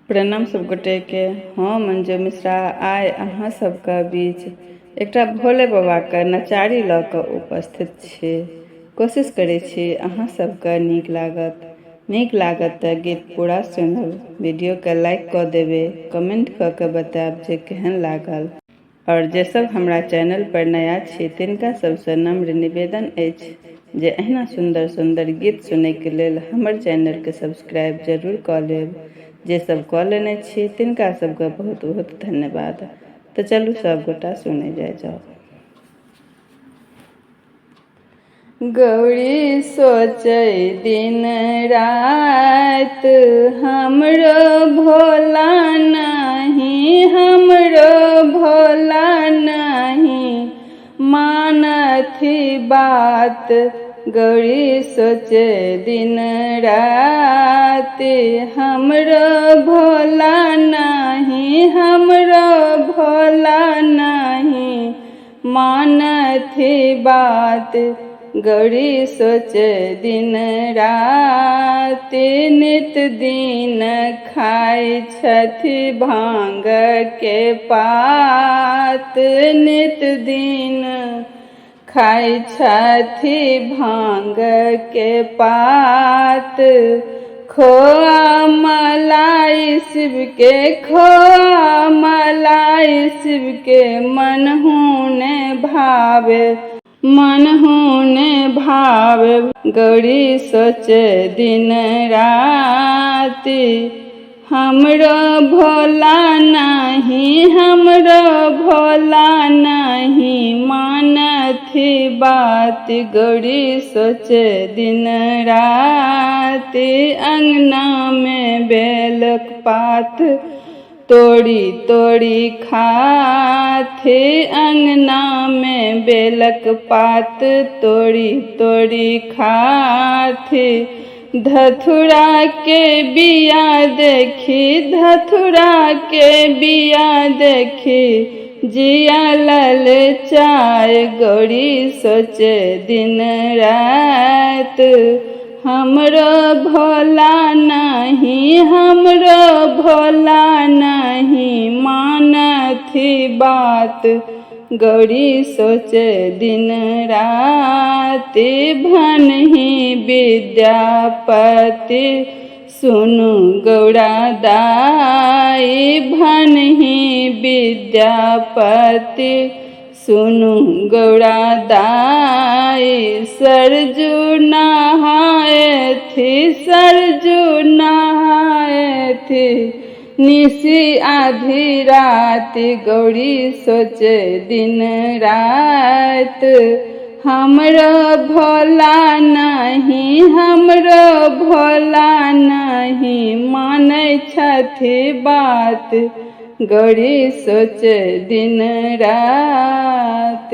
प्रणाम सब गोटे के। हम मंजू मिश्रा आइ अहाँ सबके बीच एकटा भोले बाबा के नचारी ल क उपस्थित छी। कोशिश करै छी अहाँ सबके नीक लागत त गीत पूरा सुनब। वीडियो के लाइक क देबे, कमेंट क के बताएब जे केहन लागल। और जे सब हमरा चैनल पर नया छी तिनका सबसे नम्र निवेदन अछि जे एहना सुंदर सुंदर गीत सुनै के लेल हमर चैनल के सब्सक्राइब जरूर क लेब। जे सब क लेने छी तिनका सबके बहुत बहुत धन्यवाद। तो चलू सब गोटा सुने जाओ। गौरी सोचे दिन रात हमरो भोला नहीं, हमरो भोला नहीं मानथी बात। गौरी सोचे दिन रात हमरो भोला नहीं, हमरो भोला नहीं मानथी बात। गौरी सोचे दिन रात नित दिन खाई छथि भांग के पात। नित दिन खाई छथि भांग के पात। खोआ मलाई शिव के, खोआ मलाई शिव के मनहुने भावे, मनहुने भावे। गौरी सोचे दिन रात हमरो भोला नहीं, हमरो भोला नहीं मानथी बात। गौरी सोचे दिन रात अंगना में बेलक पात तोड़ी तोड़ी खाथे। अंगना में बेलक पात तोड़ी तोड़ी खाथे। धथुरा के बिया देखी, धथुरा के बिया देखी जिया ललचाए। गौरी सोचे दिन रात हमरो भोला नहीं, हमरो भोला नहीं मानथी बात। गौरी सोचे दिन रात भनहि विद्यापति सुनु गौड़ा दाई। भनहि विद्यापति सुनु गौड़ा दाई। सरजू नहाए थी, सरजू नहाए थी निसी आधी रात। गौरी सोचे दिन रात हमरो भोला नहीं, हमरो भोला नहीं मानै छथि बात। गौरी सोचे दिन रात।